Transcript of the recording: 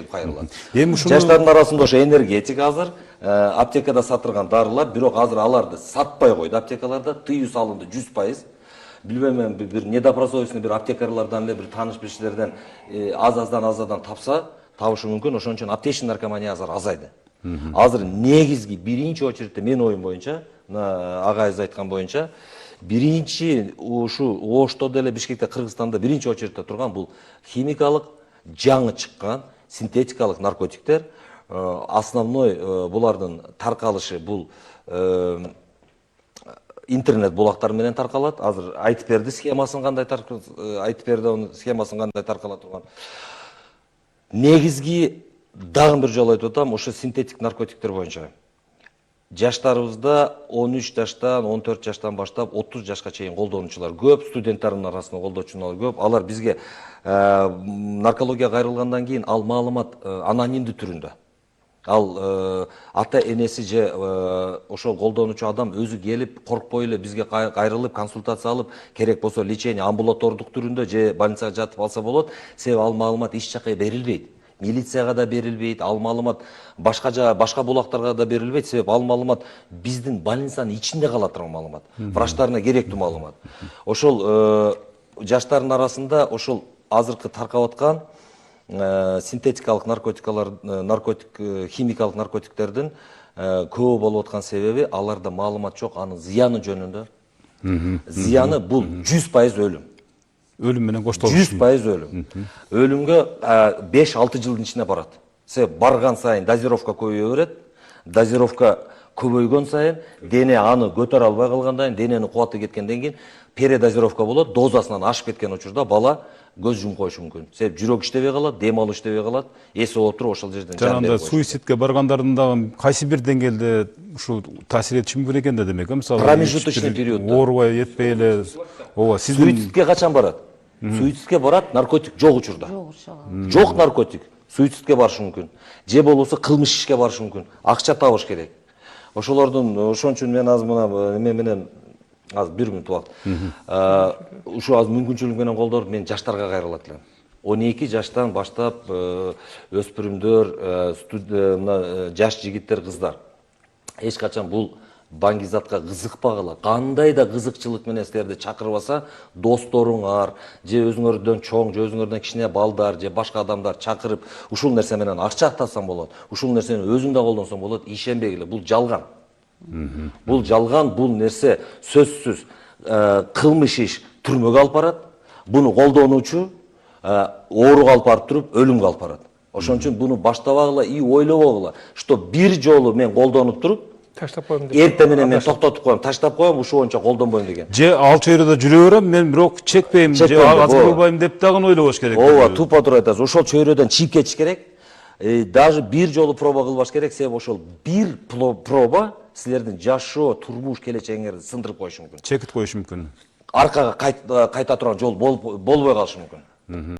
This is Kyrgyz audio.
кайрылат. Эми ушуну Жаштардын арасында ошо энергетик азыр аптекада сатылган дарылар, бирок азыр аларды сатпай койду аптекаларда, тыюу салынды 100%. Билбейм мен бир недопросовестный бир аптекарлардан эле бир тааныш биштерден аздан табышы мүмкүн. Ошон үчүн аптечный наркомания азыр азайды. Азыр негизги биринчи очередте мен оюм боюнча, агайыбыз айткан боюнча, биринчи ушу Ошто деле Бишкекте, Кыргызстанда биринчи очередте турган бул химикалык жаңы чыккан синтетикалык наркотиктер. Основной булардын таркалышы бул интернет булактары менен таркалат. Азыр айтып берди схемасын кандай таркала турган. Негизги дагы бир жолу айтып атам, ошо синтетик наркотиктер боюнча. Жаштарыбызда 13 жаштан, 14 жаштан баштап 30 жашка чейин колдонуучулар көп, студенттердин арасында колдонуучулар көп. Алар бизге наркология кайрылгандан кийин ал маалымат анонимдүү түрүндө. Ал ата энеси же ошол колдонуучу адам өзү келип, коркпой эле бизге кайрылып, консультация алып, керек болсо лечение амбулатордук түрүндө же больницага жатып алса болот. Себеби ал маалымат эч жакка берилбейт. Милицияга да берилбейт, ал маалымат башка булактарга да берилбейт. Себеби ал маалымат биздин больницанын ичинде кала турган маалымат. Врачтарына керектүү маалымат. Ошол жаштардын арасында ошол азыркы таркап аткан синтетикалык химикалык наркотиктердин көбү болуп аткан себеби аларда маалымат жок, анын зыяны жөнүндө. Зыяны бул 100% өлүм. өлүм менен коштолуш. 100% өлүм. Өлүмгө 5-6 жылдын ичине барат. Себеби барган сайын дозировка көбөйө берет. Дозировка көбөйгөн сайын дене аны көтөрө албай калгандан кийин, дененин кубаты кеткенден кийин передозировка болот. Дозасынан ашып кеткен учурда бала көз жумуп коюшу мүмкүн. Себеби жүрөк иштебей калат, дем алуу иштебей калат, эси отуруп ошол жерден жан берип коюшу. Суицидке баргандардын дагы кайсы бир деңгээлде ушу таасир этиши мүмкүн экен да демек, мисалы промежуточный периодда. Оорубай этпей эле, ооба, сиздин суицидке качан барат? Суицидке барат наркотик жок учурда. Жок наркотик суицидке барышы мүмкүн. Же болбосо кылмыш ишке барышы мүмкүн. Акча табыш керек. Ошон үчүн мен азыр мына эме менен азыр 1 мүнөт убакыт. Ушу азыр мүмкүнчүлүк менен колдоруп мен жаштарга кайрылат элем. 12 жаштан баштап өспүрүмдөр, жаш жигиттер, кыздар. Эч качан бул баңгизатка кызыкпагыла. Кандай да кызыкчылык менен силерди чакырбаса, досторуңар, же өзүңөрдөн чоң, же өзүңөрдөн кичине балдар, же башка адамдар чакырып, ушул нерсе менен акча тапсаң болот, ушул нерсени өзүң да колдонсоң болот, ишенбегиле. Бул жалган. Бул жалган, бул нерсе сөзсүз кылмыш иш түрмөгө алып барат. Буну колдонуучу ооруга алып барып туруп өлүмгө алып барат. Ошон үчүн буну баштабагыла и ойлобогула, что бир жолу мен колдонуп туруп таштап коем деп. Эрте менен мен токтотуп коем, таштап коем, ушу боюнча колдонбойм деген. же ал чөйрөдө жүрө берем, мен бирок чекпейм, же азгырбайм деп дагы ойлобош керек. Ооба, тупо туура айтасыз. Ошол чөйрөдөн чыгып кетиш керек. Даже бир жолу проба кылбаш керек, себеби ошол бир проба силердин жашоо, турмуш келечегиңерди сындырып коюшу мүмкүн. Чекит коюшу мүмкүн. Аркага кайта турган жол болбой калышы мүмкүн.